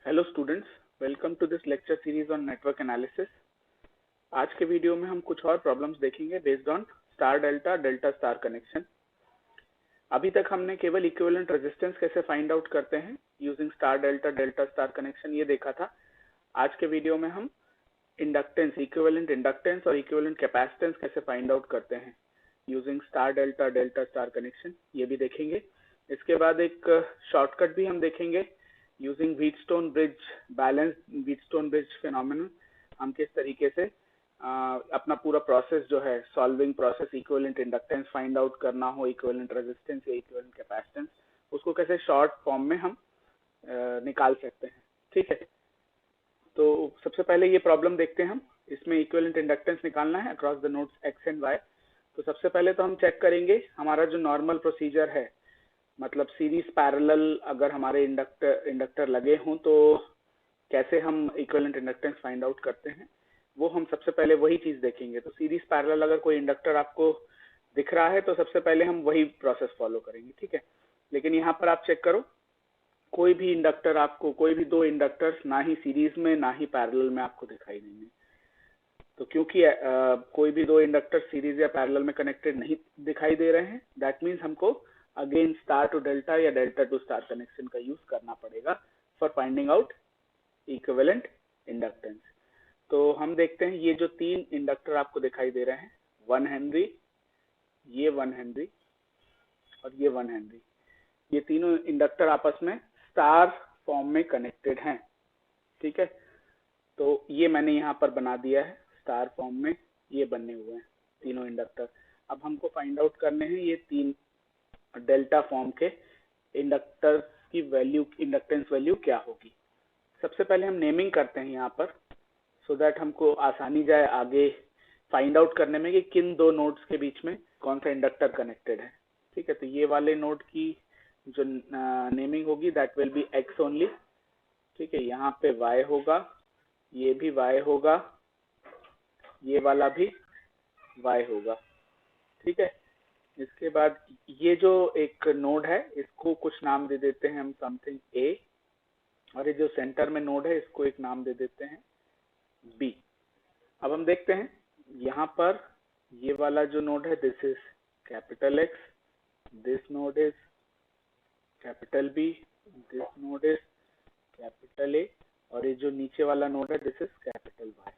Hello students, welcome to this lecture series on network analysis. आज के video में हम कुछ और प्रॉब्लम्स देखेंगे based on star delta delta star connection. अभी तक हमने केवल इक्विवेलेंट रेजिस्टेंस कैसे फाइंड आउट करते हैं using star delta delta star connection ये देखा था। आज के वीडियो में हम इंडक्टेंस, इक्विवेलेंट इंडक्टेंस और इक्विवेलेंट कैपेसिटेंस कैसे फाइंड आउट करते हैं using star delta delta star connection ये भी देखेंगे। इसके बाद एक शॉर्टकट भी हम देखेंगे using Wheatstone bridge, balance Wheatstone bridge phenomenon. हम किस तरीके से अपना पूरा प्रोसेस जो है solving process, equivalent inductance find out करना हो, इक्विवेलेंट रेजिस्टेंस या इक्विवेलेंट कैपेसिटेंस, उसको कैसे शॉर्ट फॉर्म में हम निकाल सकते हैं। ठीक है, तो सबसे पहले ये प्रॉब्लम देखते हैं हम। इसमें इक्विवेलेंट इंडक्टेंस निकालना है across the nodes X and Y. तो सबसे पहले तो हम चेक करेंगे हमारा जो नॉर्मल प्रोसीजर है, मतलब सीरीज पैरेलल अगर हमारे इंडक्टर लगे हों तो कैसे हम इक्विवेलेंट इंडक्टेंस फाइंड आउट करते हैं, वो हम सबसे पहले वही चीज देखेंगे। तो सीरीज पैरेलल अगर कोई इंडक्टर आपको दिख रहा है तो सबसे पहले हम वही प्रोसेस फॉलो करेंगे। ठीक है, लेकिन यहाँ पर आप चेक करो, कोई भी इंडक्टर आपको, कोई भी दो इंडक्टर्स ना ही सीरीज में ना ही पैरेलल में आपको दिखाई देंगे। तो क्योंकि कोई भी दो इंडक्टर सीरीज या पैरेलल में कनेक्टेड नहीं दिखाई दे रहे हैं, दैट मीन्स हमको अगेन स्टार टू डेल्टा या डेल्टा टू स्टार कनेक्शन का यूज करना पड़ेगा for finding out equivalent inductance. तो हम देखते हैं ये जो तीन इंडक्टर आपको दिखाई दे रहे हैं, 1 हेनरी, ये 1 हेनरी और ये 1 हेनरी, ये तीनों इंडक्टर आपस में स्टार फॉर्म में कनेक्टेड हैं। ठीक है, तो ये मैंने यहाँ पर बना दिया है स्टार फॉर्म में, ये बने हुए हैं तीनों इंडक्टर। अब हमको फाइंड आउट करने हैं ये तीन डेल्टा फॉर्म के इंडक्टर की वैल्यू, इंडक्टेंस वैल्यू क्या होगी। सबसे पहले हम नेमिंग करते हैं यहाँ पर, सो दैट हमको आसानी जाए आगे फाइंड आउट करने में कि किन दो नोड्स के बीच में कौन सा इंडक्टर कनेक्टेड है। ठीक है, तो ये वाले नोड की जो नेमिंग होगी that will B x only. ठीक है, यहाँ पे वाई होगा, ये भी वाई होगा, ये वाला भी वाई होगा। ठीक है, इसके बाद ये जो एक नोड है इसको कुछ नाम दे देते हैं हम, समथिंग ए, और ये जो सेंटर में नोड है इसको एक नाम दे देते हैं बी। अब हम देखते हैं यहाँ पर ये वाला जो नोड है this is capital X, this node is capital B, this node is capital A, और ये जो नीचे वाला नोड है दिस इज कैपिटल वाई।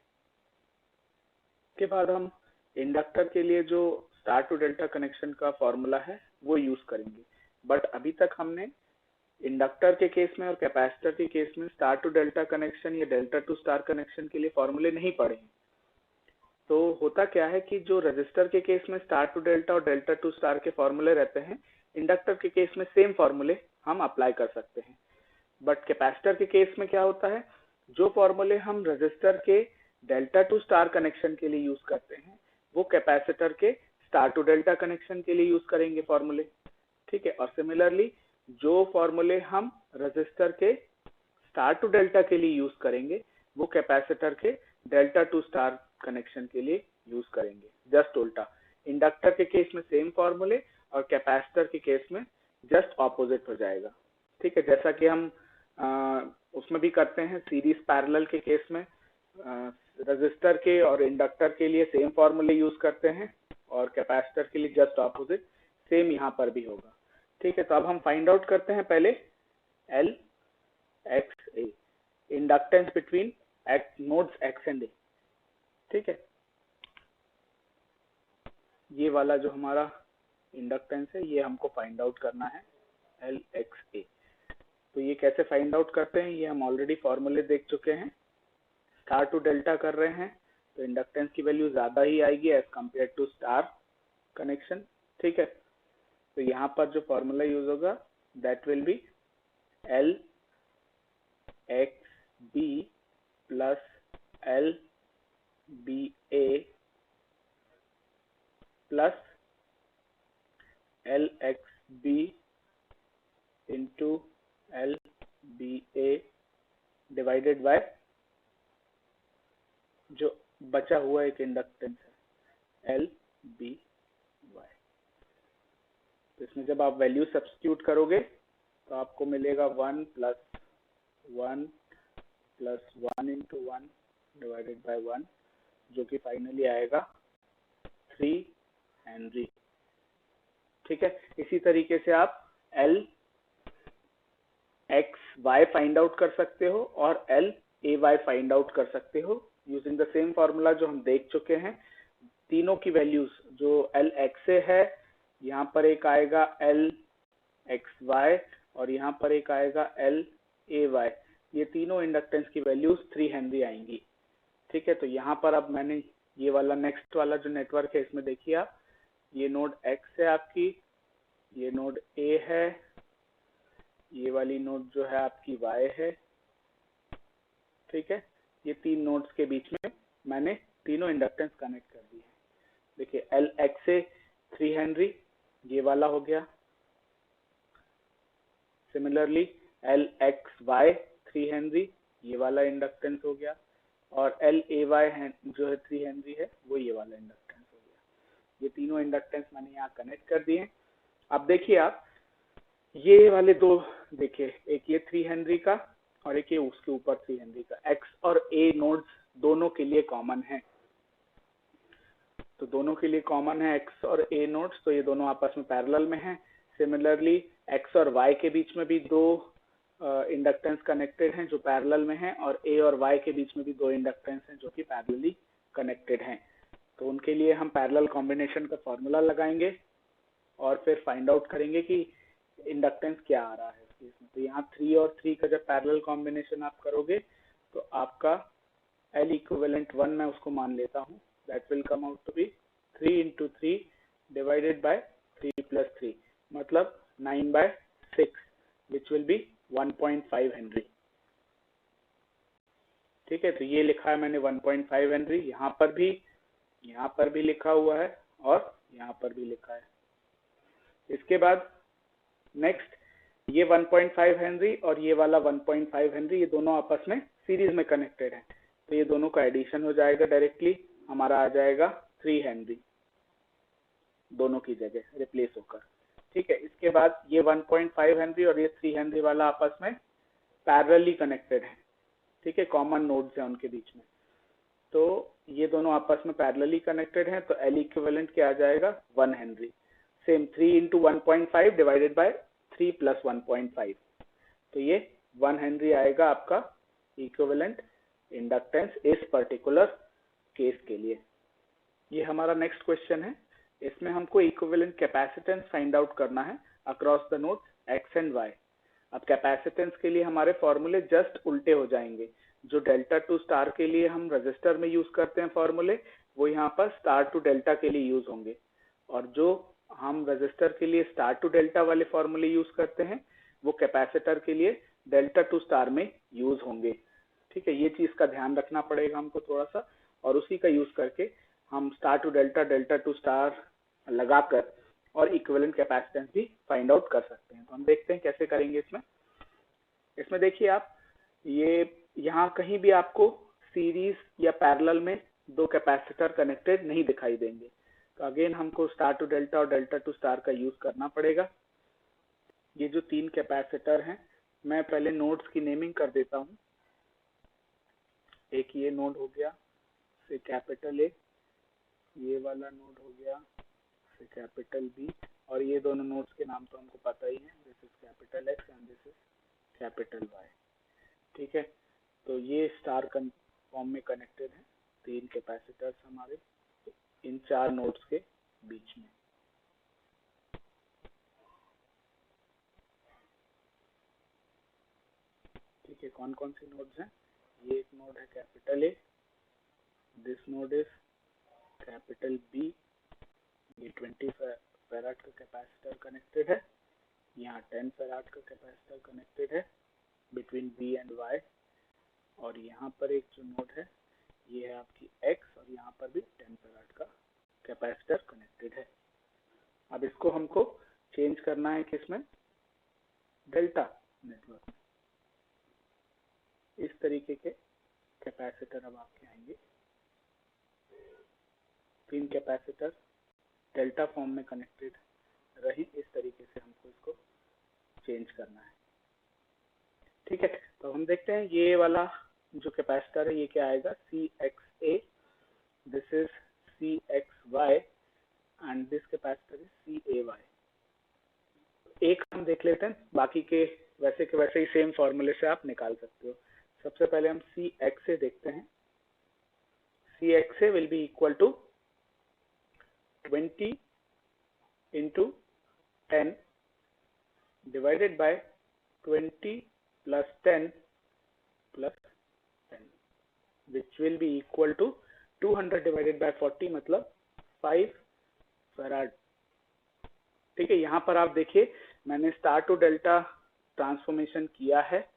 के बाद हम इंडक्टर के लिए जो स्टार टू डेल्टा कनेक्शन का फॉर्मूला है वो यूज करेंगे, बट अभी तक हमने इंडक्टर के केस में और कैपेसिटर के केस में स्टार टू डेल्टा कनेक्शन या डेल्टा टू स्टार कनेक्शन के लिए फॉर्मूले नहीं पढ़े हैं। तो होता क्या है कि जो रजिस्टर के केस में स्टार टू डेल्टा और डेल्टा टू स्टार के फॉर्मूले रहते हैं, इंडक्टर के केस में सेम फॉर्मूले हम अप्लाई कर सकते हैं। बट कैपेसिटर के केस में क्या होता है, जो फॉर्मूले हम रजिस्टर के डेल्टा टू स्टार कनेक्शन के लिए यूज करते हैं वो कैपेसिटर के स्टार टू डेल्टा कनेक्शन के लिए यूज करेंगे फॉर्मूले। ठीक है, और सिमिलरली जो फॉर्मूले हम रजिस्टर के स्टार टू डेल्टा के लिए यूज करेंगे वो कैपेसिटर के डेल्टा टू स्टार कनेक्शन के लिए यूज करेंगे। जस्ट उल्टा, इंडक्टर के केस में सेम फॉर्मूले और कैपेसिटर के केस में जस्ट ऑपोजिट हो जाएगा। ठीक है, जैसा कि हम उसमें भी करते हैं सीरीज पैरेलल के केस में, रजिस्टर के और इंडक्टर के लिए सेम फॉर्मूले यूज करते हैं और कैपेसिटर के लिए जस्ट ऑपोजिट, सेम यहाँ पर भी होगा। ठीक है, तो अब हम फाइंड आउट करते हैं पहले L X A, inductance between nodes X and A. ठीक है, ये वाला जो हमारा इंडक्टेंस है ये हमको फाइंड आउट करना है एल एक्स ए। तो ये कैसे फाइंड आउट करते हैं, ये हम ऑलरेडी फॉर्मूले देख चुके हैं। स्टार टू डेल्टा कर रहे हैं तो इंडक्टेंस की वैल्यू ज्यादा ही आएगी as compare to star connection. ठीक है, तो यहाँ पर जो फॉर्मूला यूज होगा that will be L X B plus L B A plus L X B into L B A divided by जो बचा हुआ एक इंडक्टेंस है एल बी वाई। तो इसमें जब आप वैल्यू सब्स्टिट्यूट करोगे तो आपको मिलेगा 1 प्लस 1 प्लस 1 डिवाइडेड बाय 1, जो कि फाइनली आएगा 3 हेनरी। ठीक है, इसी तरीके से आप L X Y find out कर सकते हो और L A Y find out कर सकते हो यूजिंग द सेम फॉर्मूला जो हम देख चुके हैं। तीनों की वैल्यूज जो एल एक्स ए है, यहाँ पर एक आएगा एल एक्स वाई और यहाँ पर एक आएगा एल ए वाई। ये तीनों इंडक्टेंस की वैल्यूज 3 हेनरी आएंगी। ठीक है, तो यहाँ पर अब मैंने ये वाला नेक्स्ट वाला जो नेटवर्क है, इसमें देखिए आप, ये नोड एक्स है आपकी, ये नोड ए है, ये वाली नोड जो है आपकी y है। ठीक है, ये तीन नोड्स के बीच में मैंने तीनों इंडक्टेंस कनेक्ट कर दी है। देखिए एल एक्स ए 3 हेनरी, ये वाला हो गया। Similarly L X Y 3 henry, ये वाला इंडक्टेंस हो गया। और एल ए वाई जो है 3 हेनरी है, वो ये वाला इंडक्टेंस हो गया। ये तीनों इंडक्टेंस मैंने यहाँ कनेक्ट कर दिए। अब देखिए आप, ये वाले दो देखिए, एक ये 3 हेनरी का और एक ये उसके ऊपर 3 हेनरी का, एक्स और ए नोड्स दोनों के लिए कॉमन है। तो दोनों के लिए कॉमन है एक्स और ए नोड्स, तो ये दोनों आपस में पैरेलल में हैं। सिमिलरली एक्स और वाई के बीच में भी दो इंडक्टेंस कनेक्टेड हैं जो पैरेलल में हैं, और ए और वाई के बीच में भी दो इंडक्टेंस हैं जो कि पैरेलली कनेक्टेड हैं। तो उनके लिए हम पैरेलल कॉम्बिनेशन का फॉर्मूला लगाएंगे और फिर फाइंड आउट करेंगे कि इंडक्टेंस क्या आ रहा है इस केस में। तो यहाँ 3 और 3 का जब पैरेलल कॉम्बिनेशन आप करोगे तो आपका L इक्विवेलेंट 1 मैं उसको मान लेता हूँ, that will come out to be 3 into 3 divided by 3 plus 3, मतलब 9/6, which will be 1.5 हेनरी। ठीक है, तो ये लिखा है मैंने 1.5 हेनरी, यहाँ पर भी लिखा हुआ है और यहाँ पर भी लिखा है। इसके बाद नेक्स्ट ये 1.5 हेनरी और ये वाला 1.5 हेनरी, ये दोनों आपस में सीरीज में कनेक्टेड हैं, तो ये दोनों का एडिशन हो जाएगा डायरेक्टली, हमारा आ जाएगा 3 हेनरी दोनों की जगह रिप्लेस होकर। ठीक है, इसके बाद ये 1.5 हेनरी और ये 3 हेनरी वाला आपस में पैरेलली कनेक्टेड है। ठीक है, कॉमन नोड्स हैं उनके बीच में, तो ये दोनों आपस में पैरेलली कनेक्टेड हैं, तो L इक्विवेलेंट क्या आ जाएगा 1 Henry. Same 3 into 1.5 divided by 3 plus 1.5, तो ये 1 हेनरी आएगा आपका इक्विवेलेंट इंडक्टेंस इस पर्टिकुलर केस के लिए। ये हमारा नेक्स्ट क्वेश्चन है, इसमें हमको इक्विवेलेंट कैपेसिटेंस फाइंड आउट करना है across the nodes X and Y. अब कैपेसिटेंस के लिए हमारे फॉर्मूले जस्ट उल्टे हो जाएंगे। जो डेल्टा टू स्टार के लिए हम रजिस्टर में यूज करते हैं फॉर्मूले, वो यहाँ पर स्टार टू डेल्टा के लिए यूज होंगे, और जो हम रजिस्टर के लिए स्टार टू डेल्टा वाले फॉर्मूले यूज करते हैं वो कैपेसिटर के लिए डेल्टा टू स्टार में यूज होंगे। ठीक है, ये चीज का ध्यान रखना पड़ेगा हमको थोड़ा सा, और उसी का यूज करके हम star to delta, delta to star लगाकर और इक्विवेलेंट कैपेसिटेंस भी फाइंड आउट कर सकते हैं। तो हम देखते हैं कैसे करेंगे। इसमें देखिए आप, ये यहाँ कहीं भी आपको सीरीज या पैरेलल में दो कैपेसिटर कनेक्टेड नहीं दिखाई देंगे, तो अगेन हमको स्टार टू डेल्टा और डेल्टा टू स्टार का यूज करना पड़ेगा। ये जो तीन कैपेसिटर हैं, मैं पहले नोड्स की नेमिंग कर देता हूँ। एक ये नोड हो गया से कैपिटल ए, ये वाला नोड हो गया से कैपिटल बी, और ये दोनों नोड्स के नाम तो हमको पता ही है, this is capital X and this is capital Y. ठीक है, तो ये स्टार फॉर्म में कनेक्टेड है तीन कैपेसिटर्स हमारे इन चार नोड्स के बीच में। ठीक है, कौन कौन सी नोड्स हैं? ये एक नोड है capital A, this node is capital B, ये 20 फैराड का कैपेसिटर कनेक्टेड है, यहाँ 10 फैराड का कैपेसिटर कनेक्टेड है बिटवीन बी एंड वाई, और यहाँ पर एक जो नोड है ये है आपकी एक्स, और यहाँ पर भी 10 फैराड का कैपेसिटर कनेक्टेड है। अब इसको हमको चेंज करना है किसमें? डेल्टा नेटवर्क में। इस तरीके के कैपेसिटर अब आपके आएंगे, तीन कैपेसिटर डेल्टा फॉर्म में कनेक्टेड रही, इस तरीके से हमको इसको चेंज करना है। ठीक है, तो हम देखते हैं ये वाला जो कैपेसिटर है ये क्या आएगा, CXA, this is CXY and this capacitor is CAY। एक हम देख लेते हैं, बाकी के वैसे ही सेम फॉर्मूले से आप निकाल सकते हो। सबसे पहले हम CXA देखते हैं। CXA will be equal to 20 into 10 divided by 20 plus 10 plus 10, which will be equal to 200 divided by 40 मतलब 5 फैराड। ठीक है, यहाँ पर आप देखिए मैंने स्टार टू डेल्टा ट्रांसफॉर्मेशन किया है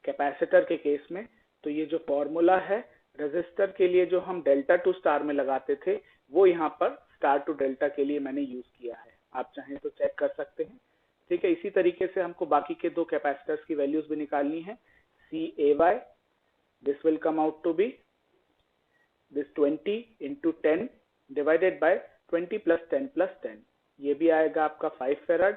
कैपेसिटर के केस में। तो ये जो फॉर्मूला है रेजिस्टर के लिए जो हम डेल्टा टू स्टार में लगाते थे, वो यहाँ पर स्टार टू डेल्टा के लिए मैंने यूज किया है। आप चाहें तो चेक कर सकते हैं। ठीक है, इसी तरीके से हमको बाकी के दो कैपेसिटर्स की वैल्यूज भी निकालनी है। CAY, this will come out to be this 20 into 10 divided by 20 plus 10 plus 10, ये भी आएगा आपका 5 फैराड।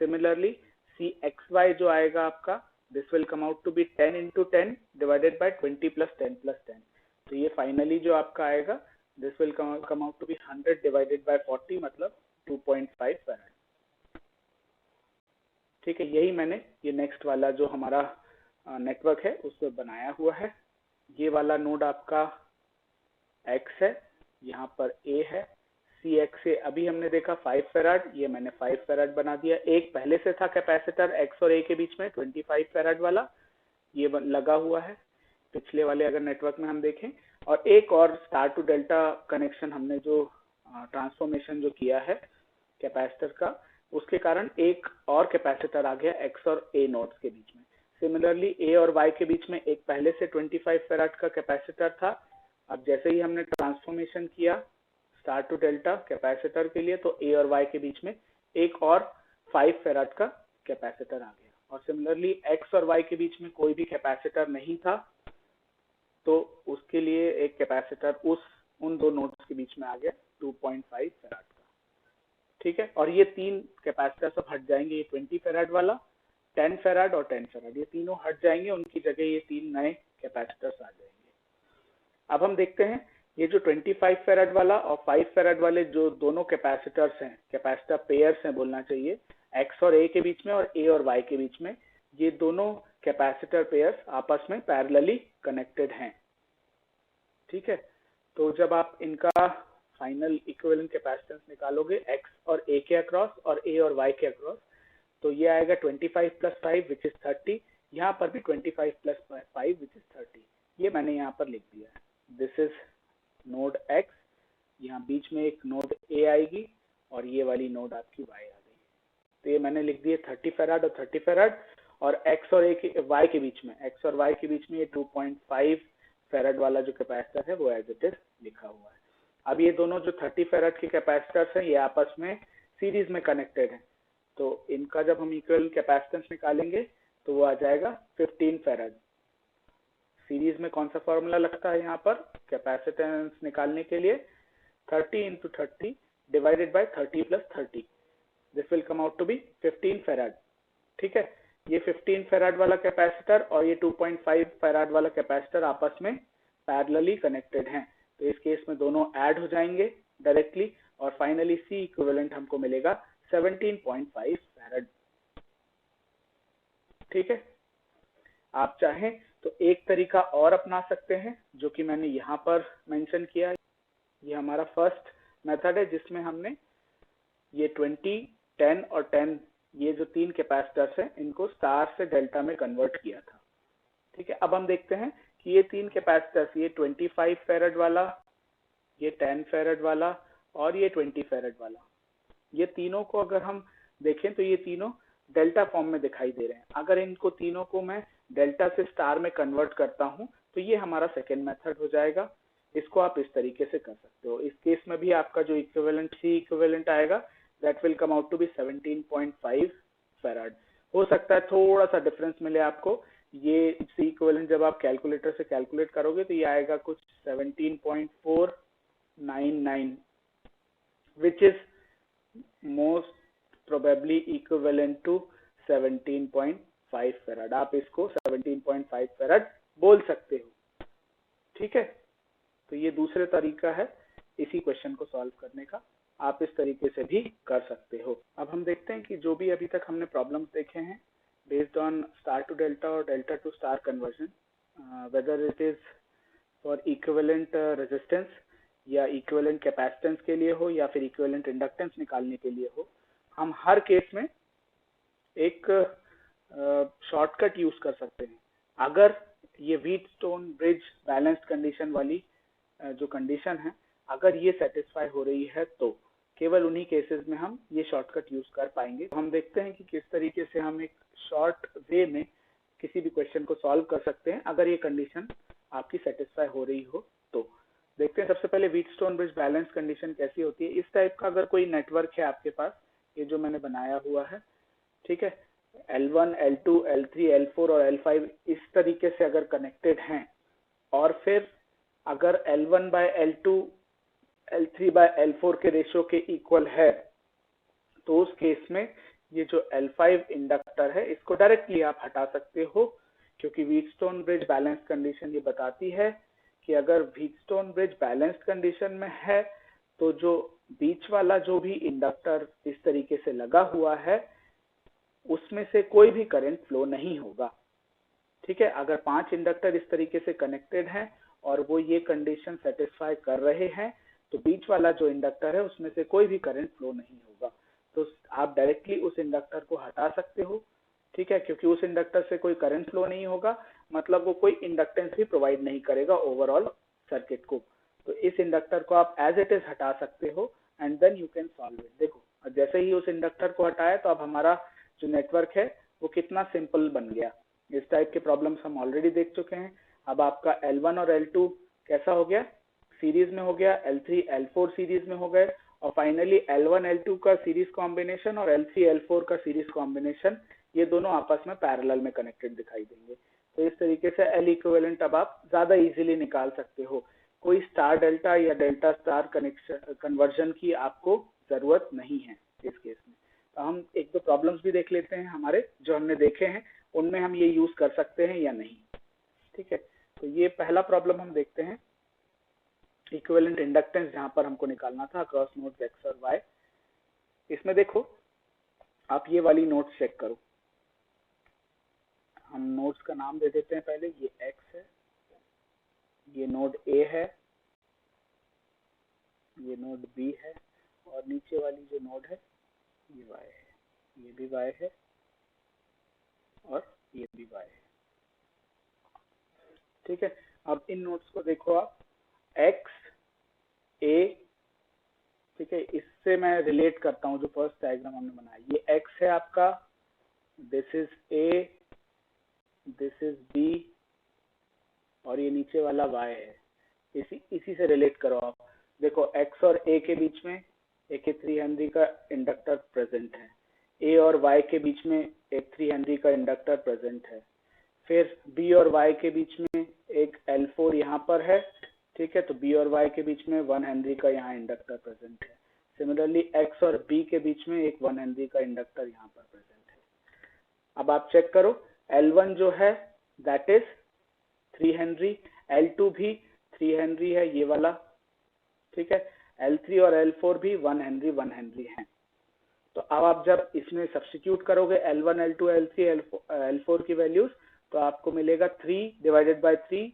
सिमिलरली CXY जो आएगा आपका, this will come out to be 10 into 10 divided by 20 plus 10 plus 10, तो ये फाइनली जो आपका आएगा this will come out to be 100 divided by 40 मतलब 2.5 फैराड। ठीक है, यही मैंने ये नेक्स्ट वाला जो हमारा नेटवर्क है उसमें बनाया हुआ है। ये वाला नोड आपका X है, यहाँ पर A है। CXA अभी हमने देखा 5 फैराड, ये मैंने 5 फैराड बना दिया। एक पहले से था कैपेसिटर X और A के बीच में 25 फैराड वाला, ये लगा हुआ है पिछले वाले अगर नेटवर्क में हम देखें। और एक और स्टार टू डेल्टा कनेक्शन हमने जो ट्रांसफॉर्मेशन जो किया है कैपेसिटर का, उसके कारण एक और कैपेसिटर आ गया X और A नोड्स के बीच में। सिमिलरली A और Y के बीच में एक पहले से 25 फैराड का कैपेसिटर था। अब जैसे ही हमने ट्रांसफॉर्मेशन किया स्टार टू डेल्टा कैपेसिटर के लिए, तो A और Y के बीच में एक और 5 फैराड का कैपेसिटर आ गया। और सिमिलरली X और Y के बीच में कोई भी कैपेसिटर नहीं था, तो उसके लिए एक कैपेसिटर उन दो नोड्स के बीच में आ गया 2.5 फैराड का। ठीक है, और ये तीन कैपेसिटर सब हट जाएंगे, ये 20 फैराड वाला, 10 फैराड और 10 फैराड, ये तीनों हट जाएंगे, उनकी जगह ये तीन नए कैपेसिटर्स आ जाएंगे। अब हम देखते हैं ये जो 25 फैराड वाला और 5 फैराड वाले जो दोनों कैपेसिटर्स हैं, कैपेसिटर पेयर्स हैं बोलना चाहिए, X और A के बीच में और A और Y के बीच में, ये दोनों कैपेसिटर पेयर्स आपस में पैरेलली कनेक्टेड हैं। ठीक है, तो जब आप इनका फाइनल इक्विवेलेंट कैपेसिटेंस निकालोगे X और A के अक्रॉस और A और Y के अक्रॉस, तो ये आएगा 25 प्लस 5 विच इज 30। यहाँ पर भी 25 प्लस 5 विच इज 30, ये मैंने यहाँ पर लिख दिया है। दिस इज नोड X, यहाँ बीच में एक नोड A आएगी और ये वाली नोड आपकी Y आ गई। तो ये मैंने लिख दिए 30 फैराड और 30 फैराड, और X और Y के बीच में, X और Y के बीच में ये 2.5 फैराड वाला जो कैपेसिटर है वो एज इट इज लिखा हुआ है। अब ये दोनों जो 30 फैराड के कैपेसिटर्स हैं ये आपस में सीरीज में कनेक्टेड हैं, तो इनका जब हम इक्वल कैपेसिटेंस निकालेंगे तो वो आ जाएगा 15 फैराड। सीरीज में कौन सा फॉर्मूला लगता है यहाँ पर कैपेसिटेंस निकालने के लिए, 30 into 30 divided by 30 plus 30, this will come out to be 15 farad. ठीक है, ये 15 फैराड वाला कैपेसिटर और ये 2.5 फैराड वाला कैपेसिटर आपस में पैरेलली कनेक्टेड हैं, तो इस केस में दोनों ऐड हो जाएंगे डायरेक्टली, और फाइनली C इक्विवेलेंट हमको मिलेगा 17.5 फैराड। ठीक है, आप चाहें तो एक तरीका और अपना सकते हैं जो कि मैंने यहाँ पर मेंशन किया। ये हमारा फर्स्ट मेथड है जिसमें हमने ये 20, 10 और 10 ये जो तीन कैपेसिटर्स हैं इनको स्टार से डेल्टा में कन्वर्ट किया था। ठीक है, अब हम देखते हैं कि ये तीन कैपेसिटर्स, ये 25 फैराड वाला, ये 10 फैराड वाला और ये 20 फैराड वाला, ये तीनों को अगर हम देखें तो ये तीनों डेल्टा फॉर्म में दिखाई दे रहे हैं। अगर इनको तीनों को मैं डेल्टा से स्टार में कन्वर्ट करता हूं तो ये हमारा सेकेंड मेथड हो जाएगा। इसको आप इस तरीके से कर सकते हो। इस केस में भी आपका जो इक्विवेलेंट C इक्विवेलेंट आएगा that will come out to be 17.5 farad. हो सकता है थोड़ा सा डिफरेंस मिले आपको, ये C इक्विवेलेंट जब आप कैलकुलेटर से कैलकुलेट करोगे तो ये आएगा कुछ 17.499 which is most probably equivalent to 17.5 farad. आप इसको 17.5 फैराड बोल सकते हो। ठीक है, तो ये दूसरे तरीका है इसी क्वेश्चन को सॉल्व करने का। आप इस तरीके से भी कर सकते हो। अब हम देखते हैं कि जो भी अभी तक हमने प्रॉब्लम्स देखे हैं based on star to delta और delta to star conversion, whether it is for equivalent resistance या इक्विवेलेंट कैपेसिटेंस के लिए हो या फिर इक्विवेलेंट इंडक्टेंस निकालने के लिए हो, हम हर केस में एक शॉर्टकट यूज कर सकते हैं। अगर ये व्हीटस्टोन ब्रिज बैलेंस्ड कंडीशन वाली जो कंडीशन है, अगर ये सेटिस्फाई हो रही है तो केवल उन्हीं केसेस में हम ये शॉर्टकट यूज कर पाएंगे। हम देखते हैं कि किस तरीके से हम एक शॉर्ट वे में किसी भी क्वेश्चन को सॉल्व कर सकते हैं अगर ये कंडीशन आपकी सेटिस्फाई हो रही हो तो। देखते हैं सबसे पहले व्हीटस्टोन ब्रिज बैलेंस कंडीशन कैसी होती है। इस टाइप का अगर कोई नेटवर्क है आपके पास, ये जो मैंने बनाया हुआ है, ठीक है, L1, L2, L3, L4 और L5 इस तरीके से अगर कनेक्टेड हैं और फिर अगर L1 by L2, L3 by L4 के रेशियो के इक्वल है तो उस केस में ये जो L5 इंडक्टर है इसको डायरेक्टली आप हटा सकते हो, क्योंकि व्हीटस्टोन ब्रिज बैलेंस कंडीशन ये बताती है कि अगर व्हीटस्टोन ब्रिज बैलेंस्ड कंडीशन में है तो जो बीच वाला जो भी इंडक्टर इस तरीके से लगा हुआ है उसमें से कोई भी करंट फ्लो नहीं होगा। ठीक है, अगर 5 इंडक्टर इस तरीके से कनेक्टेड हैं और वो ये कंडीशन सेटिस्फाई कर रहे हैं तो बीच वाला जो इंडक्टर है उसमें से कोई भी करंट फ्लो नहीं होगा। तो आप डायरेक्टली उस इंडक्टर को हटा सकते हो, ठीक है, क्योंकि उस इंडक्टर से कोई करंट फ्लो नहीं होगा, मतलब वो कोई इंडक्टेंस भी प्रोवाइड नहीं करेगा ओवरऑल सर्किट को। तो इस इंडक्टर को आप एज इट इज हटा सकते हो and then you can solve it. देखो जैसे ही उस इंडक्टर को हटाया तो अब हमारा जो नेटवर्क है वो कितना सिंपल बन गया। इस टाइप के प्रॉब्लम्स हम ऑलरेडी देख चुके हैं। अब आपका L1 और L2 कैसा हो गया, सीरीज में हो गया, L3 L4 सीरीज में हो गए और फाइनली L1 L2 का सीरीज कॉम्बिनेशन और L3 L4 का सीरीज कॉम्बिनेशन, ये दोनों आपस में पैरेलल में कनेक्टेड दिखाई देंगे। तो इस तरीके से L इक्विवेलेंट अब आप ज्यादा इजीली निकाल सकते हो। कोई स्टार डेल्टा या डेल्टा स्टार कनेक्शन कन्वर्जन की आपको जरूरत नहीं है इस केस में। तो हम एक दो प्रॉब्लम्स भी देख लेते हैं हमारे जो हमने देखे हैं, उनमें हम ये यूज कर सकते हैं या नहीं। ठीक है, तो ये पहला प्रॉब्लम हम देखते हैं, इक्विवेलेंट इंडक्टेंस जहां पर हमको निकालना था अक्रॉस नोड्स X और Y। इसमें देखो आप ये वाली नोड्स चेक करो, हम नोड्स का नाम दे देते हैं पहले। ये X है, ये नोड A है, ये नोड B है और नीचे वाली जो नोड है ये Y है, ये भी Y है और ये भी Y है। ठीक है, अब इन नोड्स को देखो आप, X A, ठीक है, इससे मैं रिलेट करता हूँ जो फर्स्ट डायग्राम हमने बनाया। ये X है आपका, this is A, this is B और ये नीचे वाला Y है। इसी से रिलेट करो आप। देखो X और A के बीच में एक 3 हेनरी का इंडक्टर प्रेजेंट है, A और Y के बीच में एक 3 हेनरी का इंडक्टर प्रेजेंट है, फिर B और Y के बीच में एक L4 यहाँ पर है, ठीक है, तो B और Y के बीच में 1 हेनरी का यहाँ इंडक्टर प्रेजेंट है। सिमिलरली X और B के बीच में एक 1 हेनरी का इंडक्टर यहाँ पर प्रेजेंट है। अब आप चेक करो, L1 जो है दैट इज 3 हेनरी, L2 भी 3 हेनरी है ये वाला, ठीक है, L3 और L4 भी 1 हेनरी हैं। तो अब आप जब इसमें सब्स्टिट्यूट करोगे L1, L2, L3, L4 की वैल्यूज, तो आपको मिलेगा 3 डिवाइडेड बाय 3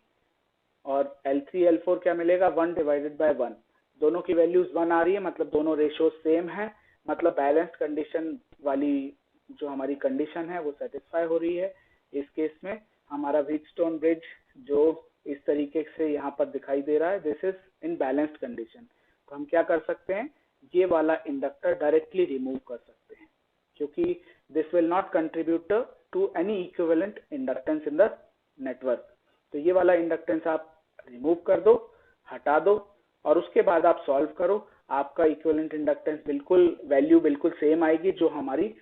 और L3, L4 क्या मिलेगा, 1 डिवाइडेड बाय 1। दोनों की वैल्यूज 1 आ रही है, मतलब दोनों रेशियो सेम है, मतलब बैलेंस्ड कंडीशन वाली जो हमारी कंडीशन है वो सेटिस्फाई हो रही है। इस केस में हमारा व्हीटस्टोन ब्रिज जो इस तरीके से यहाँ पर दिखाई दे रहा है, this is in balanced condition. तो हम क्या कर सकते हैं, ये वाला इंडक्टर डायरेक्टली रिमूव कर सकते हैं, क्योंकि this will not contribute to any equivalent inductance in the network. तो ये वाला इंडक्टेंस आप रिमूव कर दो, हटा दो और उसके बाद आप सॉल्व करो। आपका इक्विवेलेंट इंडक्टेंस वैल्यू बिल्कुल सेम आएगी जो हमारी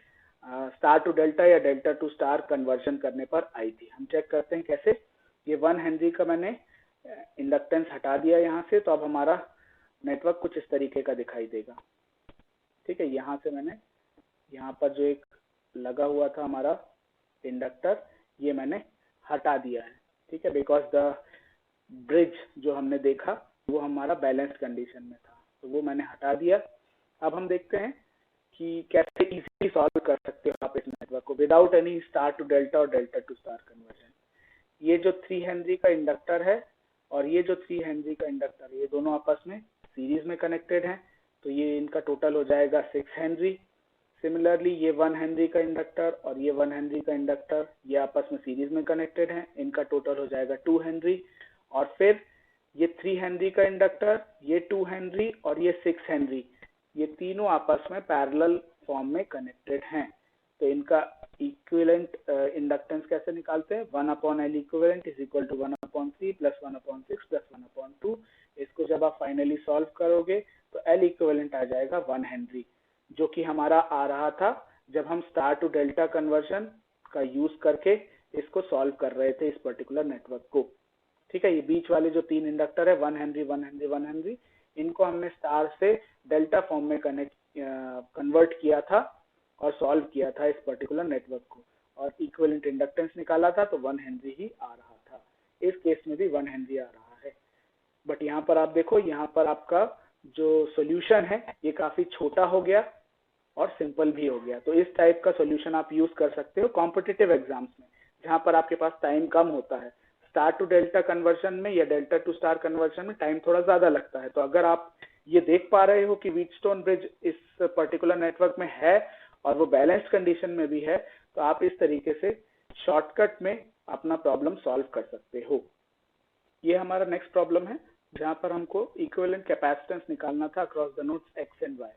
स्टार टू डेल्टा या डेल्टा टू स्टार कन्वर्जन करने पर आई थी। हम चेक करते हैं कैसे। ये 1 हेनरी का मैंने इंडक्टेंस हटा दिया यहाँ से, तो अब हमारा नेटवर्क कुछ इस तरीके का दिखाई देगा। ठीक है, यहाँ से मैंने यहाँ पर जो एक लगा हुआ था हमारा इंडक्टर, ये मैंने हटा दिया है। ठीक है, बिकॉज द ब्रिज जो हमने देखा वो हमारा बैलेंस्ड कंडीशन में था, तो वो मैंने हटा दिया। अब हम देखते हैं कि कैसे इजीली सॉल्व कर सकते हो आप इस नेटवर्क को without any star to delta और डेल्टा टू स्टार कन्वर्जन। ये जो 3 हेनरी का इंडक्टर है और ये जो 3 हेनरी का इंडक्टर, ये दोनों आपस में सीरीज में कनेक्टेड हैं, तो ये इनका टोटल हो जाएगा 6 हेनरी। सिमिलरली ये 1 हेनरी का इंडक्टर और ये 1 हेनरी का इंडक्टर, ये आपस में सीरीज में कनेक्टेड हैं, इनका टोटल हो जाएगा 2 हेनरी। और फिर ये 3 हेनरी का इंडक्टर, ये 2 हेनरी और ये 6 हेनरी, ये तीनों आपस में पैरेलल फॉर्म में कनेक्टेड हैं। तो इनका इक्विवेलेंट इंडक्टेंस कैसे निकालते हैं? 1/L equivalent is equal to 1/3 plus 1/6 plus 1/2। इसको जब आप फाइनली सॉल्व करोगे तो L इक्विवेलेंट आ जाएगा 1 हेनरी, जो कि हमारा आ रहा था जब हम स्टार टू डेल्टा कन्वर्जन का यूज करके इसको सॉल्व कर रहे थे इस पर्टिकुलर नेटवर्क को। ठीक है, ये बीच वाले जो 3 इंडक्टर है 1 हेनरी 1 हेनरी 1 हेनरी, इनको हमने स्टार से डेल्टा फॉर्म में कन्वर्ट किया था और सॉल्व किया था इस पर्टिकुलर नेटवर्क को, और इक्विवेलेंट इंडक्टेंस निकाला था तो 1 हेनरी ही आ रहा था। इस केस में भी 1 हेनरी आ रहा है। बट यहाँ पर आप देखो, यहाँ पर आपका जो सॉल्यूशन है ये काफी छोटा हो गया और सिंपल भी हो गया। तो इस टाइप का सॉल्यूशन आप यूज कर सकते हो कॉम्पिटिटिव एग्जाम्स में, जहां पर आपके पास टाइम कम होता है। स्टार टू डेल्टा कन्वर्जन में या डेल्टा टू स्टार कन्वर्जन में टाइम थोड़ा ज्यादा लगता है। तो अगर आप ये देख पा रहे हो कि व्हीटस्टोन ब्रिज इस पर्टिकुलर नेटवर्क में है और वो बैलेंस्ड कंडीशन में भी है, तो आप इस तरीके से शॉर्टकट में अपना प्रॉब्लम सॉल्व कर सकते हो। ये हमारा नेक्स्ट प्रॉब्लम है, जहां पर हमको इक्विवेलेंट कैपेसिटेंस निकालना था across the nodes X and Y.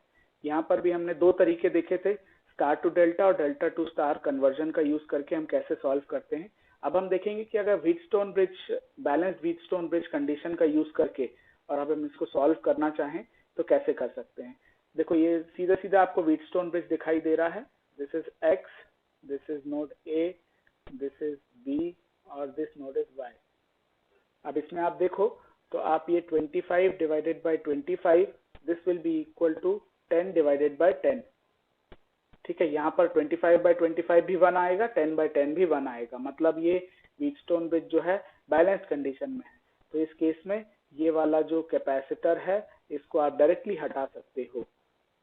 यहाँ पर भी हमने 2 तरीके देखे थे, स्टार टू डेल्टा और डेल्टा टू स्टार कन्वर्जन का यूज करके हम कैसे सॉल्व करते हैं। अब हम देखेंगे कि अगर Wheatstone bridge, balanced Wheatstone bridge condition का यूज करके और अब हम इसको सॉल्व करना चाहें तो कैसे कर सकते हैं। देखो, ये सीधा सीधा आपको व्हीटस्टोन ब्रिज दिखाई दे रहा है। This is X, this is node A, this is B और दिस नोड इज वाई। अब इसमें आप देखो तो आप ये 25 divided by 25, this will be equal to 10 divided by 10। ठीक है, यहाँ पर 25/25 भी 1 आएगा, 10/10 भी 1 आएगा, मतलब ये व्हीटस्टोन ब्रिज जो है बैलेंस कंडीशन में है। तो इस केस में ये वाला जो कैपेसिटर है इसको आप डायरेक्टली हटा सकते हो।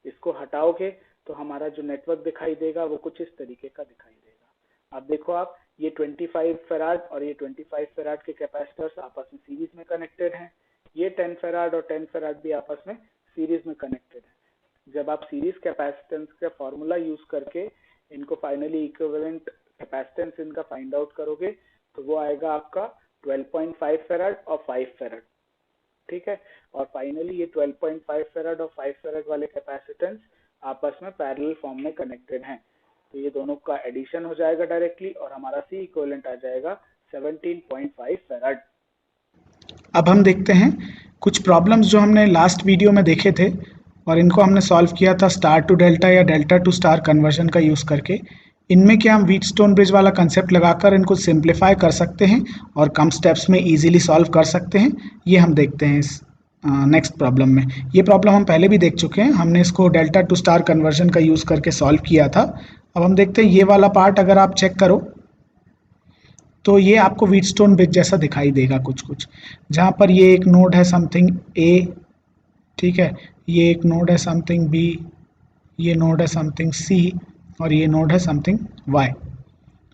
इसको हटाओगे तो हमारा जो नेटवर्क दिखाई देगा वो कुछ इस तरीके का दिखाई देगा। अब देखो आप, ये 25 फेराड और ये 25 फेराड के कैपेसिटर्स आपस में सीरीज में कनेक्टेड हैं। ये 10 फेराड और 10 फेराड भी आपस में सीरीज में कनेक्टेड है। जब आप सीरीज कैपेसिटेंस का फॉर्मूला यूज करके इनको फाइनली इक्विवेलेंट कैपेसिटेंस इनका फाइंड आउट करोगे तो वो आएगा आपका 12.5 फेराड और 5 फेराड। ठीक है, और फाइनली ये 12.5 फेराड और 5 फेराड वाले कैपेसिटेंस आपस में पैरेलल फॉर्म में कनेक्टेड हैं। तो ये दोनों का एडिशन हो जाएगा डायरेक्टली और हमारा सी इक्विवेलेंट आ जाएगा 17.5 फेराड। अब हम देखते हैं कुछ प्रॉब्लम्स जो हमने लास्ट वीडियो में देखे थे और इनको हमने सॉल्व किया था स्टार टू डेल्टा या डेल्टा टू स्टार कन्वर्जन का यूज़ करके। इनमें क्या हम व्हीटस्टोन ब्रिज वाला कंसेप्ट लगाकर इनको सिंप्लीफाई कर सकते हैं और कम स्टेप्स में इजीली सॉल्व कर सकते हैं, ये हम देखते हैं इस नेक्स्ट प्रॉब्लम में। ये प्रॉब्लम हम पहले भी देख चुके हैं, हमने इसको डेल्टा टू स्टार कन्वर्जन का यूज़ करके सॉल्व किया था। अब हम देखते हैं ये वाला पार्ट, अगर आप चेक करो तो ये आपको व्हीटस्टोन ब्रिज जैसा दिखाई देगा कुछ कुछ, जहाँ पर ये एक नोड है समथिंग ए, ठीक है, ये एक नोड है समथिंग बी, ये नोड है समथिंग सी और ये नोड है समथिंग वाई।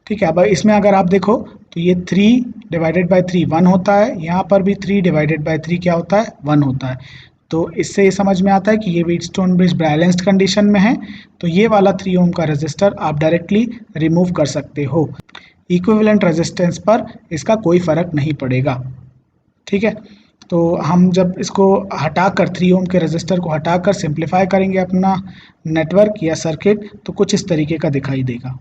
ठीक है, अब इसमें अगर आप देखो तो ये 3 डिवाइडेड बाई 3 1 होता है, यहाँ पर भी 3 डिवाइडेड बाई 3 क्या होता है? 1 होता है। तो इससे ये समझ में आता है कि ये व्हीटस्टोन ब्रिज बैलेंस्ड कंडीशन में है। तो ये वाला 3 ओम का रेजिस्टर आप डायरेक्टली रिमूव कर सकते हो, इक्विवेलेंट रेजिस्टेंस पर इसका कोई फर्क नहीं पड़ेगा। ठीक है, तो हम जब इसको हटाकर 3 ओम के रेजिस्टर को हटाकर सिंप्लीफाई करेंगे अपना नेटवर्क या सर्किट तो कुछ इस तरीके का दिखाई देगा।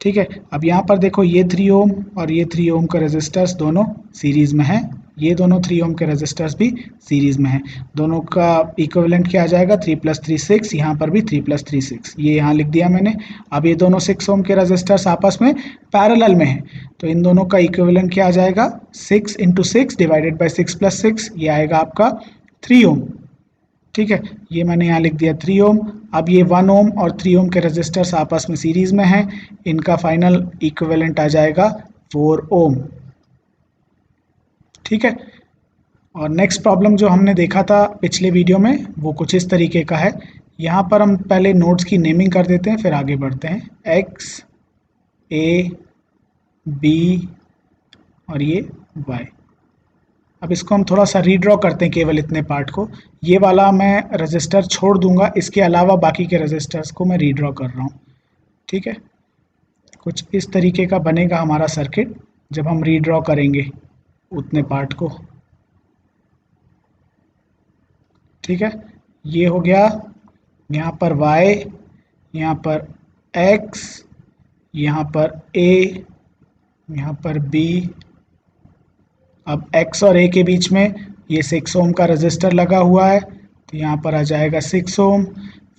ठीक है, अब यहाँ पर देखो ये 3 ओम और ये 3 ओम के रेजिस्टर्स दोनों सीरीज में हैं, ये दोनों 3 ओम के रेजिस्टर्स भी सीरीज में हैं। दोनों का इक्विवेलेंट क्या आ जाएगा? 3 + 3 6, यहाँ पर भी 3 + 3 6, ये यहाँ लिख दिया मैंने। अब ये दोनों 6 ओम के रेजिस्टर्स आपस में पैरेलल में हैं, तो इन दोनों का इक्विवेलेंट क्या आ जाएगा? 6 × 6 डिवाइडेड बाई 6 + 6, ये आएगा आपका 3 ओम। ठीक है, ये मैंने यहाँ लिख दिया 3 ओम। अब ये 1 ओम और 3 ओम के रेजिस्टर्स आपस में सीरीज में हैं, इनका फाइनल इक्विवेलेंट आ जाएगा 4 ओम। ठीक है, और नेक्स्ट प्रॉब्लम जो हमने देखा था पिछले वीडियो में वो कुछ इस तरीके का है। यहाँ पर हम पहले नोड्स की नेमिंग कर देते हैं, फिर आगे बढ़ते हैं। एक्स, ए, बी और ये वाई। अब इसको हम थोड़ा सा रीड्रॉ करते हैं, केवल इतने पार्ट को। ये वाला मैं रजिस्टर छोड़ दूंगा, इसके अलावा बाकी के रजिस्टर्स को मैं रीड्रॉ कर रहा हूँ। ठीक है, कुछ इस तरीके का बनेगा हमारा सर्किट जब हम रीड्रॉ करेंगे उतने पार्ट को। ठीक है, ये हो गया। यहाँ पर y, यहाँ पर x, यहाँ पर a, यहाँ पर b। अब x और a के बीच में ये 6 ओम का रजिस्टर लगा हुआ है, तो यहाँ पर आ जाएगा 6 ओम।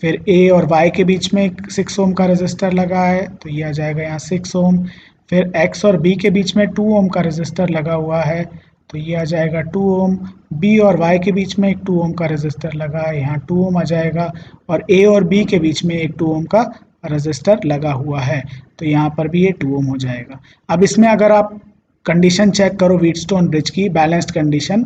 फिर a और y के बीच में 6 ओम का रजिस्टर लगा है, तो ये आ जाएगा यहाँ 6 ओम। फिर x और b के बीच में 2 ओम का रजिस्टर लगा हुआ है, तो ये आ जाएगा 2 ओम। b और y के बीच में एक 2 ओम का रजिस्टर लगा है, यहाँ 2 ओम आ जाएगा। और a और b के बीच में एक 2 ओम का रजिस्टर लगा हुआ है, तो यहाँ पर भी ये 2 ओम हो जाएगा। अब इसमें अगर आप कंडीशन चेक करो व्हीटस्टोन ब्रिज की बैलेंस्ड कंडीशन,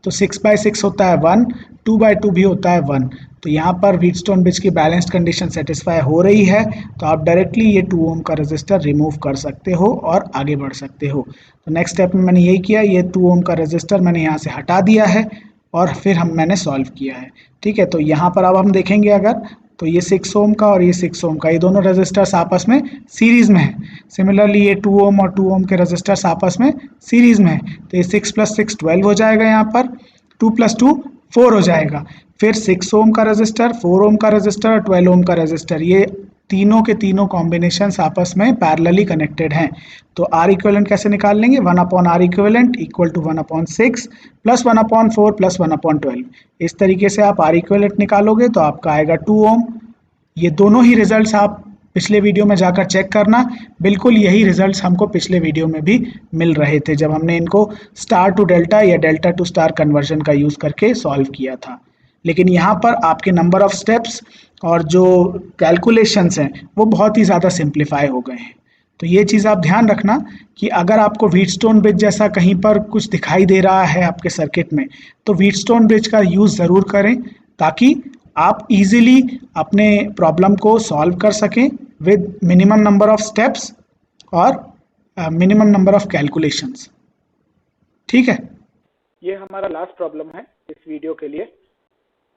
तो 6/6 होता है 1, 2/2 भी होता है 1। तो यहाँ पर व्हीटस्टोन ब्रिज की बैलेंस्ड कंडीशन सेटिस्फाई हो रही है, तो आप डायरेक्टली ये 2 ओम का रजिस्टर रिमूव कर सकते हो और आगे बढ़ सकते हो। तो नेक्स्ट स्टेप में मैंने यही किया, ये 2 ओम का रजिस्टर मैंने यहाँ से हटा दिया है और फिर मैंने सॉल्व किया है। ठीक है, तो यहाँ पर अब हम देखेंगे अगर, तो ये 6 ओम का और ये 6 ओम का, ये दोनों रेजिस्टर्स आपस में सीरीज में है। सिमिलरली ये 2 ओम और 2 ओम के रेजिस्टर्स आपस में सीरीज में है, तो ये 6 + 6 12 हो जाएगा। यहाँ पर 2 + 2 4 हो जाएगा। फिर 6 ओम का रजिस्टर, 4 ओम का रजिस्टर और 12 ओम का रजिस्टर, ये तीनों के तीनों कॉम्बिनेशंस आपस में पैरेलली कनेक्टेड हैं। तो आर इक्विवेलेंट कैसे निकाल लेंगे? 1/R equivalent equal to 1/6 plus 1/4 plus 1/12। इस तरीके से आप आर इक्विवेलेंट निकालोगे तो आपका आएगा 2 ओम। ये दोनों ही रिजल्ट्स आप पिछले वीडियो में जाकर चेक करना, बिल्कुल यही रिजल्ट्स हमको पिछले वीडियो में भी मिल रहे थे जब हमने इनको स्टार टू डेल्टा या डेल्टा टू स्टार कन्वर्जन का यूज़ करके सॉल्व किया था। लेकिन यहाँ पर आपके नंबर ऑफ स्टेप्स और जो कैलकुलेशंस हैं वो बहुत ही ज़्यादा सिंप्लीफाई हो गए हैं। तो ये चीज़ आप ध्यान रखना कि अगर आपको व्हीटस्टोन ब्रिज जैसा कहीं पर कुछ दिखाई दे रहा है आपके सर्किट में, तो व्हीटस्टोन ब्रिज का यूज़ ज़रूर करें, ताकि आप इजीली अपने प्रॉब्लम को सॉल्व कर सकें with minimum number of steps और मिनिमम नंबर ऑफ कैलकुलेशंस। ठीक है, ये हमारा लास्ट प्रॉब्लम है इस वीडियो के लिए।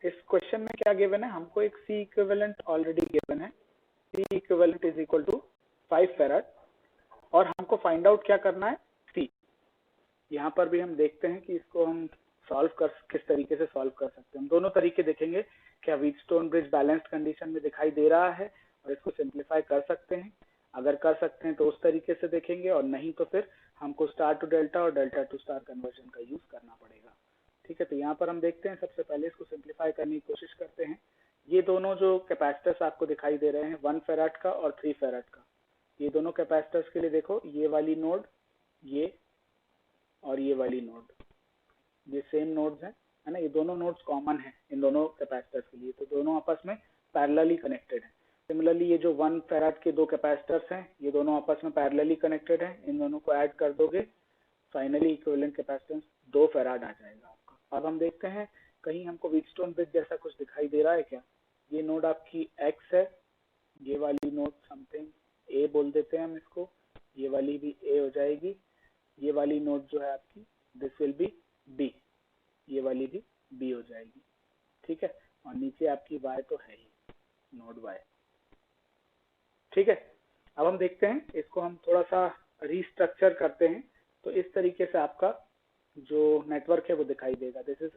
इस क्वेश्चन में क्या गिवन है? हमको एक C इक्विवेलेंट ऑलरेडी गिवन है। C equivalent is equal to 5 farad और हमको फाइंड आउट क्या करना है? C। यहाँ पर भी हम देखते हैं कि इसको हम किस तरीके से सॉल्व कर सकते हैं। हम दोनों तरीके देखेंगे, क्या व्हीटस्टोन ब्रिज बैलेंस्ड कंडीशन में दिखाई दे रहा है और इसको सिंप्लीफाई कर सकते हैं। अगर कर सकते हैं तो उस तरीके से देखेंगे, और नहीं तो फिर हमको स्टार टू डेल्टा और डेल्टा टू स्टार कन्वर्जन का यूज करना पड़ेगा। ठीक है, तो यहाँ पर हम देखते हैं, सबसे पहले इसको सिंप्लीफाई करने की कोशिश करते हैं। ये दोनों जो कैपेसिटर्स आपको दिखाई दे रहे हैं 1 फैराड का और 3 फैराड का, ये दोनों कैपेसिटर्स के लिए देखो, ये वाली नोड, ये और ये वाली नोड, ये सेम नोड्स हैं, है ना। ये दोनों नोड्स कॉमन है इन दोनों कैपेसिटर्स के लिए, तो दोनों आपस में पैरेलली कनेक्टेड है। सिमिलरली ये जो 1 फैराड के 2 कैपेसिटर्स हैं, ये दोनों आपस में पैरेलली कनेक्टेड है। इन दोनों को ऐड कर दोगे, फाइनली इक्विवेलेंट कैपेसिटेंस 2 फैराड आ जाएगा आपका। अब हम देखते हैं कहीं हमको व्हीटस्टोन ब्रिज जैसा कुछ दिखाई दे रहा है क्या। ये नोड आपकी X है, ये वाली नोड समथिंग A बोल देते हैं हम इसको, ये वाली भी A हो जाएगी। ये वाली नोड जो है आपकी, दिस विल बी B, ये वाली भी B हो जाएगी। ठीक है, और नीचे आपकी Y तो है ही, नोड Y। ठीक है, अब हम देखते हैं, इसको हम थोड़ा सा रीस्ट्रक्चर करते हैं, तो इस तरीके से आपका जो नेटवर्क है वो दिखाई देगा। दिस इज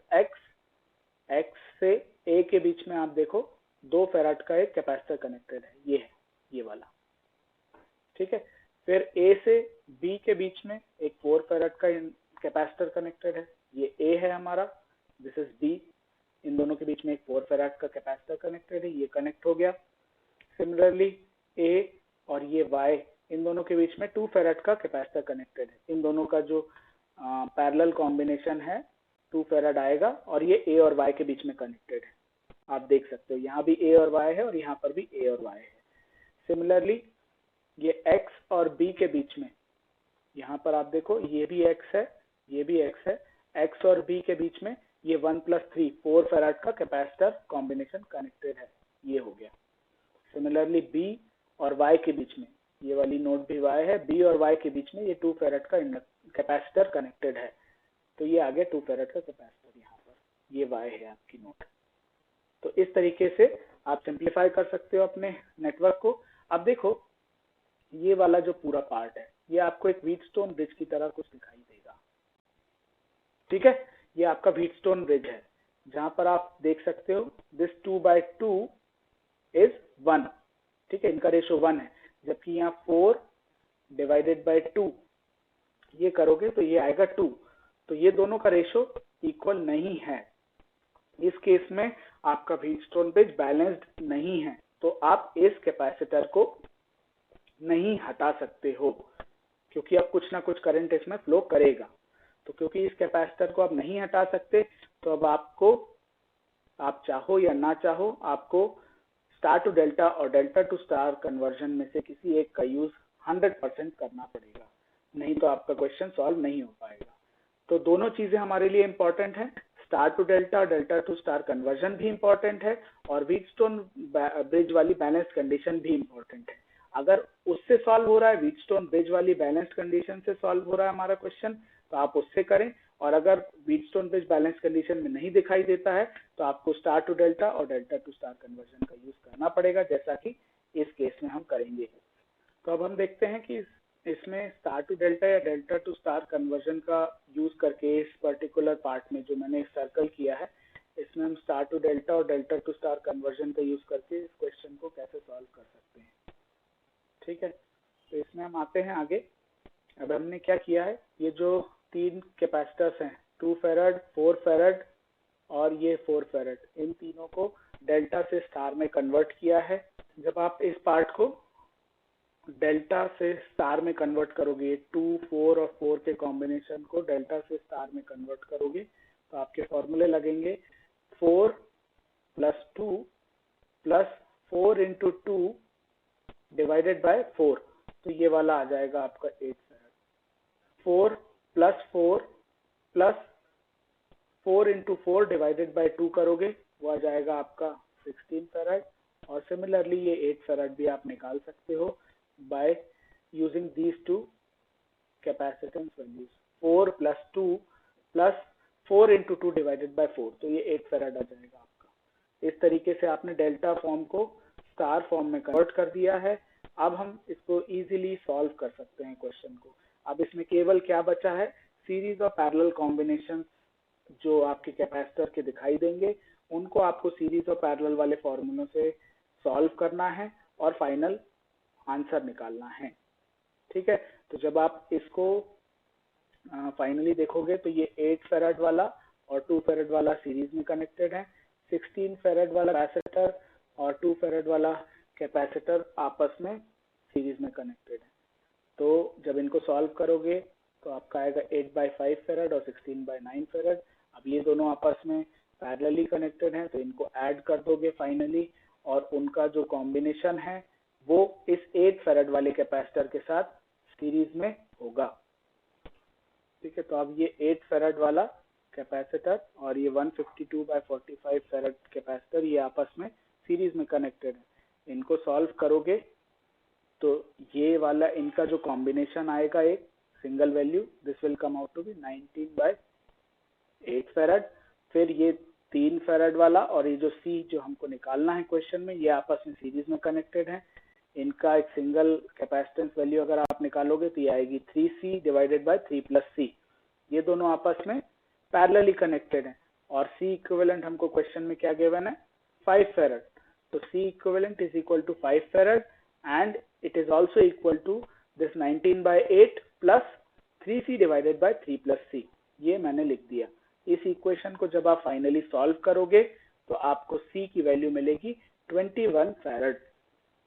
X से A के बीच में आप देखो 2 फैराड का एक कैपेसिटर कनेक्टेड है, ये है, ये वाला। ठीक है, फिर A से B के बीच में एक 4 फैराड का कैपेसिटर कनेक्टेड है, ये A है हमारा, दिस इज B। इन दोनों के बीच में एक 4 फैराड का कैपेसिटर कनेक्टेड है, ये कनेक्ट हो गया। सिमिलरली A और ये Y, इन दोनों के बीच में 2 फैराड का कैपेसिटर कनेक्टेड है। इन दोनों का जो पैरेलल कॉम्बिनेशन है 2 फैराड आएगा, और ये A और Y के बीच में कनेक्टेड है। आप देख सकते हो यहाँ भी A और Y है और यहाँ पर भी A और Y है। सिमिलरली ये X और B के बीच में, यहाँ पर आप देखो ये भी X है, ये भी X है, X और B के बीच में ये 1 + 3 4 फैराड का कैपेसिटर कॉम्बिनेशन कनेक्टेड है, ये हो गया। सिमिलरली B और Y के बीच में, ये वाली नोड भी Y है, B और Y के बीच में ये 2 फैराड का कैपेसिटर कनेक्टेड है, तो ये आ गया 2 फैराड का कैपेसिटर। यहाँ पर ये Y है आपकी नोड। तो इस तरीके से आप सिंप्लीफाई कर सकते हो अपने नेटवर्क को। अब देखो ये वाला जो पूरा पार्ट है, ये आपको एक व्हीटस्टोन ब्रिज की तरह कुछ दिखाई देगा, ठीक है। ये आपका व्हीटस्टोन ब्रिज है, जहां पर आप देख सकते हो दिस 2/2 इज 1, ठीक है, इनका रेशो 1 है, जबकि यहाँ 4/2 ये करोगे तो ये आएगा 2, तो ये दोनों का रेशो इक्वल नहीं है। इस केस में आपका व्हीटस्टोन ब्रिज बैलेंस्ड नहीं है, तो आप इस कैपेसिटर को नहीं हटा सकते हो, क्योंकि अब कुछ ना कुछ करंट इसमें फ्लो करेगा। तो क्योंकि इस कैपेसिटर को आप नहीं हटा सकते, तो अब आपको, आप चाहो या ना चाहो, आपको स्टार टू डेल्टा और डेल्टा टू स्टार कन्वर्जन में से किसी एक का यूज 100% करना पड़ेगा, नहीं तो आपका क्वेश्चन सॉल्व नहीं हो पाएगा। तो दोनों चीजें हमारे लिए इंपॉर्टेंट है, star to delta, delta to star conversion भी इंपॉर्टेंट है, और व्हीटस्टोन ब्रिज वाली बैलेंस कंडीशन भी इंपॉर्टेंट है। अगर उससे सॉल्व हो रहा है, व्हीटस्टोन ब्रिज वाली बैलेंस कंडीशन से सॉल्व हो रहा है हमारा क्वेश्चन, तो आप उससे करें, और अगर व्हीटस्टोन ब्रिज बैलेंस कंडीशन में नहीं दिखाई देता है, तो आपको स्टार टू डेल्टा और डेल्टा टू स्टार कन्वर्जन का यूज करना पड़ेगा, जैसा कि इस केस में हम करेंगे। तो अब हम देखते हैं कि इसमें स्टार टू डेल्टा या डेल्टा टू स्टार कन्वर्जन का यूज करके इस पर्टिकुलर पार्ट में जो मैंने सर्कल किया है, इसमें हम स्टार टू डेल्टा और डेल्टा टू स्टार कन्वर्जन का यूज करके इस क्वेश्चन को कैसे सॉल्व कर सकते हैं, ठीक है। तो इसमें हम आते हैं आगे। अब हमने क्या किया है, ये जो 3 कैपेसिटर्स हैं, 2 फैराड, 4 फैराड और ये 4 फैराड, इन तीनों को डेल्टा से स्टार में कन्वर्ट किया है। जब आप इस पार्ट को डेल्टा से स्टार में कन्वर्ट करोगे, 2, 4 और 4 के कॉम्बिनेशन को डेल्टा से स्टार में कन्वर्ट करोगे, तो आपके फॉर्मूले लगेंगे 4 + 2 + 4 × 2 डिवाइडेड बाय 4, तो ये वाला आ जाएगा आपका 8 फैराड। 4 + 4 + 4 × 4 डिवाइडेड बाय 2 करोगे, वो आ जाएगा आपका 16 फैराड। और सिमिलरली ये 8 फैराड भी आप निकाल सकते हो by using these two capacitance values, 4 + 2 + 4 × 2 divided by 4, तो ये 8 फैराड आ जाएगा आपका। इस तरीके से आपने डेल्टा फॉर्म को स्टार फॉर्म में कन्वर्ट कर दिया है। अब हम इसको इजीली सॉल्व कर सकते हैं क्वेश्चन को। अब इसमें केवल क्या बचा है, सीरीज और पैरेलल कॉम्बिनेशन जो आपके कैपेसिटर के दिखाई देंगे, उनको आपको सीरीज और पैरेलल वाले फॉर्मूलों से सॉल्व करना है और फाइनल आंसर निकालना है, ठीक है। तो जब आप इसको फाइनली देखोगे, तो ये 8 फैराड वाला और 2 फैराड वाला सीरीज में कनेक्टेड है, 16 फैराड वाला कैपेसिटर और 2 फैराड वाला कैपेसिटर आपस में सीरीज में कनेक्टेड है। तो जब इनको सॉल्व करोगे तो आपका आएगा 8/5 फैराड और 16/9 फैराड। अब ये दोनों आपस में पैरेलली कनेक्टेड हैं, तो इनको ऐड कर दोगे फाइनली, और उनका जो कॉम्बिनेशन है वो इस 8 फैराड वाले कैपेसिटर के साथ सीरीज में होगा, ठीक है। तो अब ये 8 फैराड वाला कैपेसिटर और ये 152/45 फैराड कैपेसिटर, ये आपस में सीरीज में कनेक्टेड है। इनको सॉल्व करोगे तो ये वाला इनका जो कॉम्बिनेशन आएगा, एक single value, this will come out to be 19/8 farad. फिर ये 3 फैराड वाला और ये जो C जो हमको निकालना है क्वेश्चन में, ये आपस में सीरीज में कनेक्टेड है। इनका एक सिंगल कैपेसिटेंस वैल्यू अगर आप निकालोगे तो ये आएगी 3C डिवाइडेड बाय 3 + C। ये दोनों आपस में पैरेलली कनेक्टेड हैं, और C इक्विवेलेंट हमको क्वेश्चन में क्या गिवन है, 5 फैराड। तो C equivalent is equal to 5 farad and it is also equal to this 19/8 + 3C divided by 3 + C। ये मैंने लिख दिया। इस इक्वेशन को जब आप फाइनली सॉल्व करोगे तो आपको C की वैल्यू मिलेगी 21 फैराड।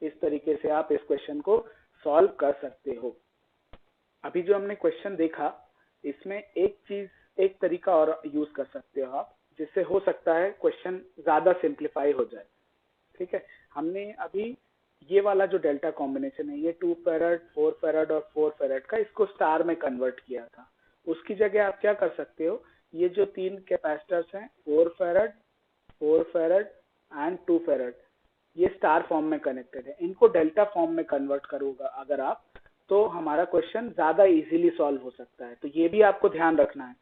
इस तरीके से आप इस क्वेश्चन को सॉल्व कर सकते हो। अभी जो हमने क्वेश्चन देखा, इसमें एक तरीका और यूज कर सकते हो आप, जिससे हो सकता है क्वेश्चन ज्यादा सिंप्लीफाई हो जाए, ठीक है। हमने अभी ये वाला जो डेल्टा कॉम्बिनेशन है, ये 2 फैराड, 4 फैराड और 4 फैराड का, इसको स्टार में कन्वर्ट किया था। उसकी जगह आप क्या कर सकते हो ये जो तीन कैपेसिटर्स हैं 4 फेरेड, 4 फेरेड एंड 2 फेरेड, ये स्टार फॉर्म में कनेक्टेड है। इनको डेल्टा फॉर्म में कन्वर्ट करोगे अगर आप, तो हमारा क्वेश्चन ज्यादा इजीली सॉल्व हो सकता है। तो ये भी आपको ध्यान रखना है,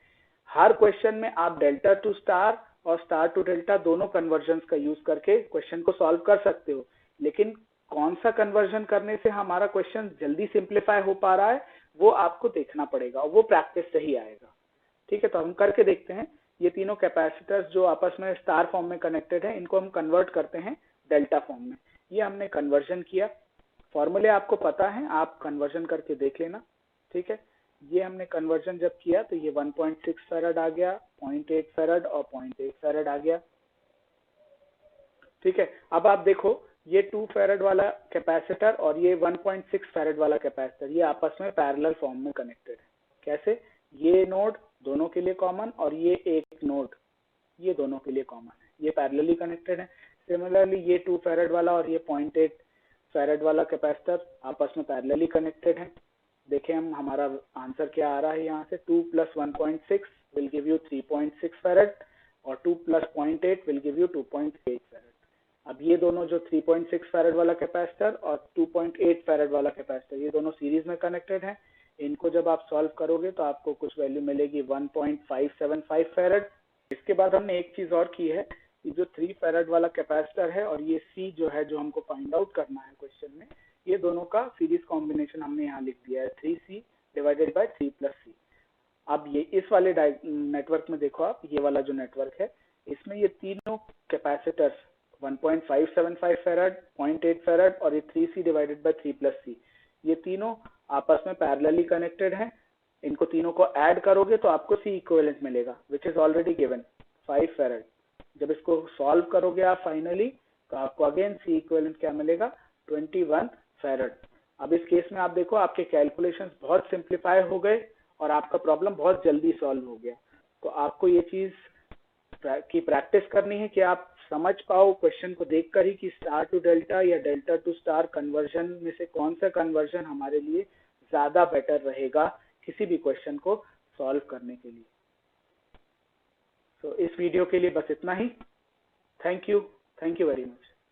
हर क्वेश्चन में आप डेल्टा टू स्टार और स्टार टू डेल्टा दोनों कन्वर्जन का यूज करके क्वेश्चन को सॉल्व कर सकते हो, लेकिन कौन सा कन्वर्जन करने से हमारा क्वेश्चन जल्दी सिंप्लीफाई हो पा रहा है वो आपको देखना पड़ेगा, और वो प्रैक्टिस से ही आएगा। ठीक है, तो हम करके देखते हैं। ये तीनों कैपेसिटर्स जो आपस में स्टार फॉर्म में कनेक्टेड है, इनको हम कन्वर्ट करते हैं डेल्टा फॉर्म में। ये हमने कन्वर्जन किया, फॉर्मूले आपको पता है, आप कन्वर्जन करके देख लेना। ठीक है, ये हमने कन्वर्जन जब किया तो ये 1.6 फेरेड आ गया, 0.8 फेरेड और 0.8 फेरेड आ गया। ठीक है, अब आप देखो ये 2 फेरेड वाला कैपेसिटर और ये 1.6 फेरेड वाला कैपेसिटर, ये आपस में पैरेलल फॉर्म में कनेक्टेड है। कैसे? ये नोड दोनों के लिए कॉमन और ये एक नोड ये दोनों के लिए कॉमन है, ये पैरेलली कनेक्टेड है। सिमिलरली ये 2 फेरेड वाला और ये 0.8 फेरेड वाला कैपेसिटर आपस में पैरेलली कनेक्टेड है। देखें हम हमारा आंसर क्या आ रहा है यहाँ से, 2 + 1.6 विल गिव यू 3.6 फेरेड और 2 + 0.8 विल गिव यू 2.8 फेरेड। अब ये दोनों जो 3.6 फेरेड वाला कैपेसिटर और 2.8 फेरेड वाला कैपेसिटर, ये दोनों सीरीज में कनेक्टेड हैं। इनको जब आप सॉल्व करोगे तो आपको कुछ वैल्यू मिलेगी 1.575 फेरेड। इसके बाद हमने एक चीज और की है, ये जो 3 फेरेड वाला कैपेसिटर है और ये C जो है, जो हमको फाइंड आउट करना है क्वेश्चन में, ये दोनों का सीरीज कॉम्बिनेशन हमने यहाँ लिख दिया है, 3C / 3 + C। अब ये इस वाले नेटवर्क में देखो आप, ये वाला जो नेटवर्क है, इसमें ये तीनों कैपेसिटर्स 1.575 फेरेड, 0.8 फेरेड और ये 3C / 3 + C, ये तीनों आपस में पैरेलली कनेक्टेड हैं। इनको तीनों को ऐड करोगे तो आपको C इक्विवेलेंट मिलेगा, विच इज ऑलरेडी गिवन 5 फेरेड। जब इसको सॉल्व करोगे आप फाइनली, तो आपको अगेन C इक्विवेलेंट क्या मिलेगा, 21 फेरेड। अब इस केस में आप देखो आपके कैलकुलेशंस बहुत सिंप्लीफाई हो गए और आपका प्रॉब्लम बहुत जल्दी सॉल्व हो गया। तो आपको ये चीज की प्रैक्टिस करनी है कि आप समझ पाओ क्वेश्चन को देखकर ही कि स्टार टू डेल्टा या डेल्टा टू स्टार कन्वर्जन में से कौन सा कन्वर्जन हमारे लिए ज्यादा बेटर रहेगा किसी भी क्वेश्चन को सॉल्व करने के लिए। तो इस वीडियो के लिए बस इतना ही। Thank you very much.